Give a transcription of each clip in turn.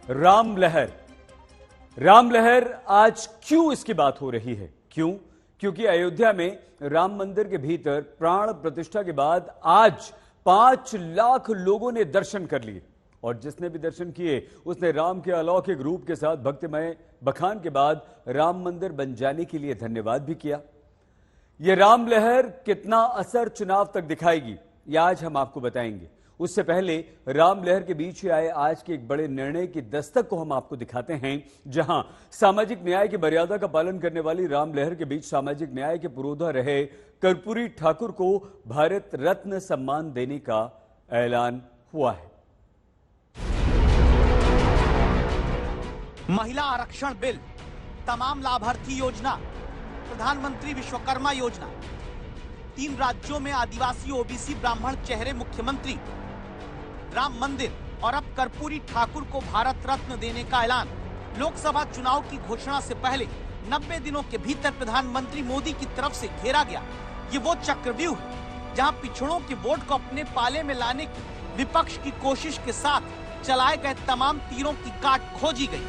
राम लहर। राम लहर आज क्यों इसकी बात हो रही है? क्यों? क्योंकि अयोध्या में राम मंदिर के भीतर प्राण प्रतिष्ठा के बाद आज 5 लाख लोगों ने दर्शन कर लिए और जिसने भी दर्शन किए उसने राम के अलौकिक रूप के साथ भक्तिमय बखान के बाद राम मंदिर बन जाने के लिए धन्यवाद भी किया। यह राम लहर कितना असर चुनाव तक दिखाएगी, यह आज हम आपको बताएंगे। उससे पहले राम लहर के बीच आए आज के एक बड़े निर्णय की दस्तक को हम आपको दिखाते हैं, जहां सामाजिक न्याय की मर्यादा का पालन करने वाली राम लहर के बीच सामाजिक न्याय के पुरोधा रहे कर्पूरी ठाकुर को भारत रत्न सम्मान देने का ऐलान हुआ है। महिला आरक्षण बिल, तमाम लाभार्थी योजना, प्रधानमंत्री विश्वकर्मा योजना, 3 राज्यों में आदिवासी ओबीसी ब्राह्मण चेहरे मुख्यमंत्री, राम मंदिर और अब कर्पूरी ठाकुर को भारत रत्न देने का ऐलान। लोकसभा चुनाव की घोषणा से पहले 90 दिनों के भीतर प्रधानमंत्री मोदी की तरफ से घेरा गया ये वो चक्रव्यूह है जहां पिछड़ों के वोट को अपने पाले में लाने की विपक्ष की कोशिश के साथ चलाए गए तमाम तीरों की काट खोजी गई।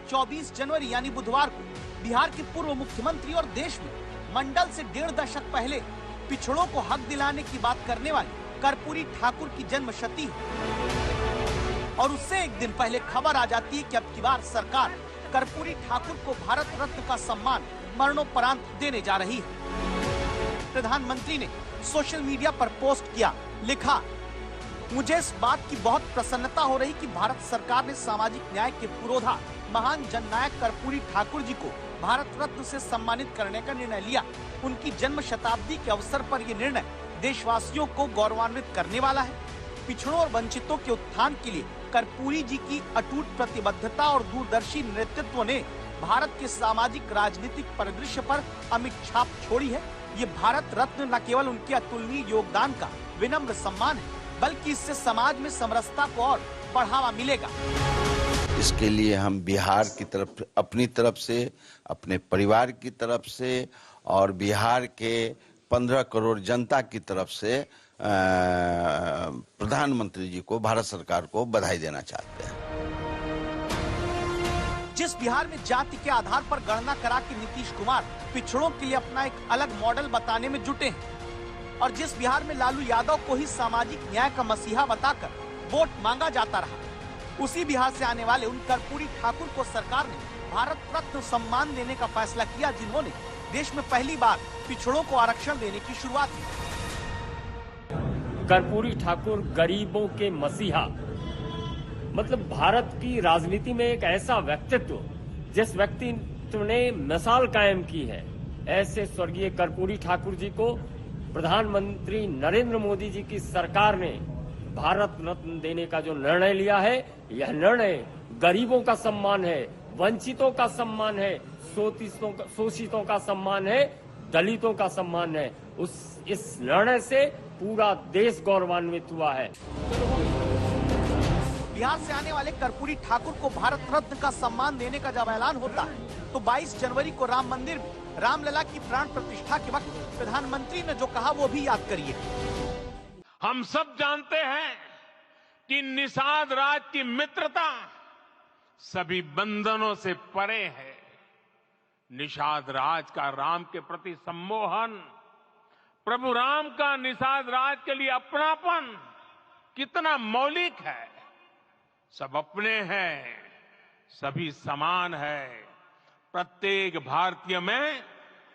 24 जनवरी यानी बुधवार को बिहार के पूर्व मुख्यमंत्री और देश में मंडल से 1.5 दशक पहले पिछड़ों को हक दिलाने की बात करने वाली कर्पूरी ठाकुर की जन्मशती है और उससे एक दिन पहले खबर आ जाती है कि अब की बार सरकार कर्पूरी ठाकुर को भारत रत्न का सम्मान मरणोपरांत देने जा रही है। प्रधानमंत्री ने सोशल मीडिया पर पोस्ट किया, लिखा, मुझे इस बात की बहुत प्रसन्नता हो रही कि भारत सरकार ने सामाजिक न्याय के पुरोधा महान जननायक कर्पूरी ठाकुर जी को भारत रत्न से सम्मानित करने का निर्णय लिया। उनकी जन्म शताब्दी के अवसर पर यह निर्णय देशवासियों को गौरवान्वित करने वाला है। पिछड़ों और वंचितों के उत्थान के लिए कर्पूरी जी की अटूट प्रतिबद्धता और दूरदर्शी नेतृत्व ने भारत के सामाजिक राजनीतिक परिदृश्य पर अमिट छाप छोड़ी है। ये भारत रत्न न केवल उनके अतुलनीय योगदान का विनम्र सम्मान है, बल्कि इससे समाज में समरसता को और बढ़ावा मिलेगा। इसके लिए हम बिहार की तरफ, अपनी तरफ से, अपने परिवार की तरफ से और बिहार के 15 करोड़ जनता की तरफ से प्रधानमंत्री जी को, भारत सरकार को बधाई देना चाहते हैं। जिस बिहार में जाति के आधार पर गणना करा के नीतीश कुमार पिछड़ों के लिए अपना एक अलग मॉडल बताने में जुटे हैं और जिस बिहार में लालू यादव को ही सामाजिक न्याय का मसीहा बताकर वोट मांगा जाता रहा, उसी बिहार से आने वाले उन कर्पूरी ठाकुर को सरकार ने भारत रत्न सम्मान देने का फैसला किया, जिन्होंने देश में पहली बार पिछड़ों को आरक्षण देने की शुरुआत की। कर्पूरी ठाकुर गरीबों के मसीहा, मतलब भारत की राजनीति में एक ऐसा व्यक्तित्व जिस व्यक्तित्व ने मिसाल कायम की है, ऐसे स्वर्गीय कर्पूरी ठाकुर जी को प्रधानमंत्री नरेंद्र मोदी जी की सरकार ने भारत रत्न देने का जो निर्णय लिया है, यह निर्णय गरीबों का सम्मान है, वंचितों का सम्मान है, शोषितों का सम्मान है, दलितों का सम्मान है। इस निर्णय से पूरा देश गौरवान्वित हुआ है। बिहार से आने वाले कर्पूरी ठाकुर को भारत रत्न का सम्मान देने का जब ऐलान होता है तो 22 जनवरी को राम मंदिर में रामलला की प्राण प्रतिष्ठा के वक्त प्रधानमंत्री ने जो कहा वो भी याद करिए। हम सब जानते हैं कि निषाद राज की मित्रता सभी बंधनों से परे है। निषाद राज का राम के प्रति सम्मोहन, प्रभु राम का निषाद राज के लिए अपनापन कितना मौलिक है। सब अपने हैं, सभी समान है। प्रत्येक भारतीय में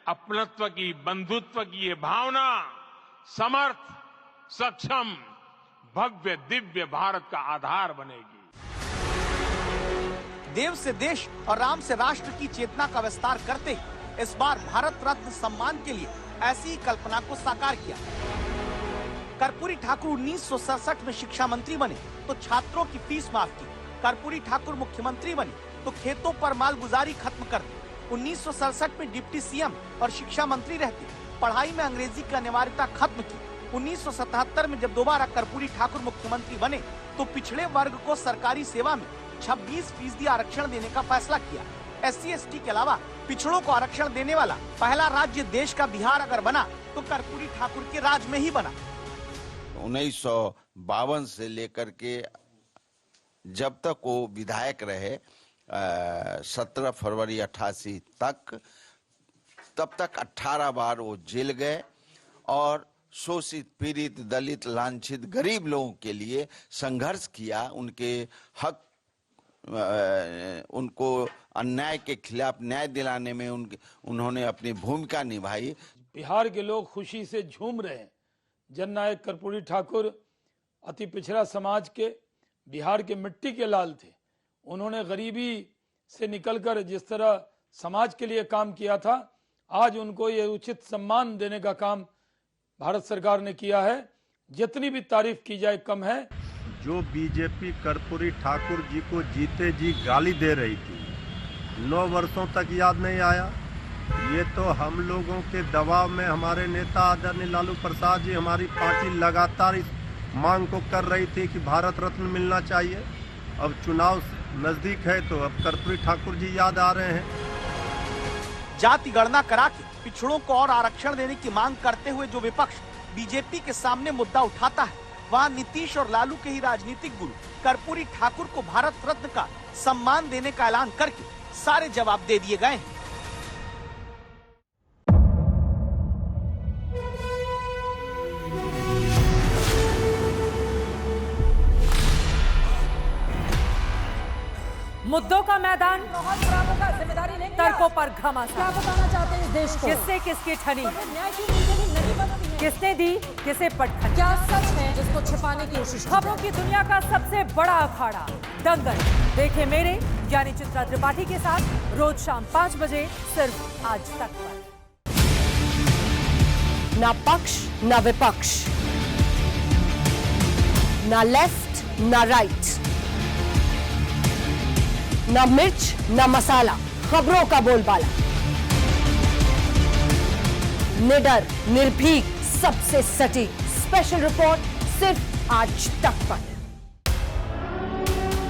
अपनत्व की, बंधुत्व की ये भावना समर्थ, सक्षम, भव्य, दिव्य भारत का आधार बनेगी। देव से देश और राम से राष्ट्र की चेतना का विस्तार करते इस बार भारत रत्न सम्मान के लिए ऐसी ही कल्पना को साकार किया। कर्पूरी ठाकुर 1967 में शिक्षा मंत्री बने तो छात्रों की फीस माफ की। कर्पूरी ठाकुर मुख्यमंत्री बने तो खेतों पर मालगुजारी खत्म कर दी। 1967 में डिप्टी सीएम और शिक्षा मंत्री रहते पढ़ाई में अंग्रेजी की अनिवार्यता खत्म की। 1977 में जब दोबारा कर्पूरी ठाकुर मुख्यमंत्री बने तो पिछड़े वर्ग को सरकारी सेवा में 26% आरक्षण देने का फैसला किया। SC/ST के अलावा पिछड़ों को आरक्षण देने वाला पहला राज्य देश का बिहार अगर बना तो कर्पूरी ठाकुर के राज में ही बना। 19 1952 से लेकर के जब तक वो विधायक रहे 17 फरवरी 88 तक, तब तक 18 बार वो जेल गए और शोषित, पीड़ित, दलित, लांछित, गरीब लोगों के लिए संघर्ष किया। उनके हक, उनको अन्याय के खिलाफ न्याय दिलाने में उन्होंने अपनी भूमिका निभाई। बिहार के लोग खुशी से झूम रहे हैं। जननायक कर्पूरी ठाकुर अति पिछड़ा समाज के, बिहार के मिट्टी के लाल थे। उन्होंने गरीबी से निकलकर जिस तरह समाज के लिए काम किया था, आज उनको ये उचित सम्मान देने का काम भारत सरकार ने किया है। जितनी भी तारीफ की जाए कम है। जो बीजेपी कर्पूरी ठाकुर जी को जीते जी गाली दे रही थी, 9 वर्षों तक याद नहीं आया। ये तो हम लोगों के दबाव में हमारे नेता आदरणीय लालू प्रसाद जी, हमारी पार्टी लगातार इस मांग को कर रही थी कि भारत रत्न मिलना चाहिए। अब चुनाव नजदीक है तो अब कर्पूरी ठाकुर जी याद आ रहे हैं। जाति गणना करा के पिछड़ों को और आरक्षण देने की मांग करते हुए जो विपक्ष बीजेपी के सामने मुद्दा उठाता है, वहां नीतीश और लालू के ही राजनीतिक गुरु कर्पूरी ठाकुर को भारत रत्न का सम्मान देने का ऐलान करके सारे जवाब दे दिए गए हैं। मुद्दों का मैदान, जिम्मेदारी लेंगे। तर्कों पर घमासान। क्या बताना चाहते हैं इस देश को? किससे किसकी ठनी, न्याय की नीति नहीं बनती है। किसने दी किसे पटखनी। क्या सच है जिसको छिपाने की कोशिश? खबरों की दुनिया का सबसे बड़ा अखाड़ा दंगल देखे मेरे यानी चित्रा त्रिपाठी के साथ रोज शाम 5 बजे सिर्फ आज तक पर। ना पक्ष ना विपक्ष, ना लेफ्ट ना राइट, ना मिर्च ना मसाला, खबरों का बोलबाला, निडर, निर्भीक, सबसे सटीक स्पेशल रिपोर्ट सिर्फ आज तक पर।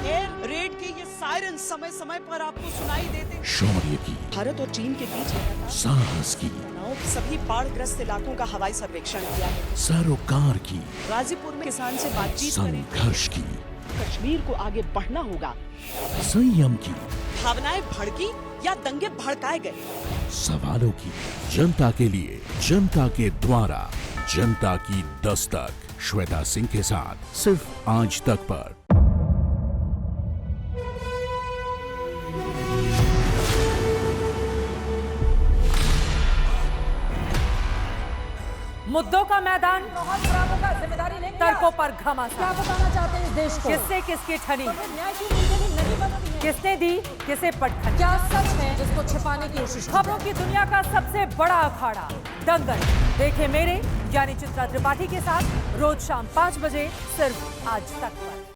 एयर रेड के ये सायरन समय समय पर आपको सुनाई देते। शौर्य की, भारत और चीन के बीच साहस की, सभी बाढ़ग्रस्त इलाकों का हवाई सर्वेक्षण किया है। सरोकार की, गाजीपुर में किसान से बातचीत करें। संघर्ष की, कश्मीर को आगे बढ़ना होगा। संयम की, भावनाएं भड़की या दंगे भड़काए गए। सवालों की, जनता के लिए, जनता के द्वारा, जनता की दस्तक। श्वेता सिंह के साथ सिर्फ आज तक पर। मुद्दों का मैदान, जिम्मेदारी लेंगे। तर्कों पर घमासान। क्या बताना चाहते हैं इस देश को? किससे किसकी ठनी, न्याय की नीति नहीं बनती है। किसने दी किसे पटखनी। क्या सच है जिसको छिपाने की कोशिश? खबरों की दुनिया का सबसे बड़ा अखाड़ा दंगल देखे मेरे यानी चित्रा त्रिपाठी के साथ रोज शाम 5 बजे सिर्फ आज तक पर।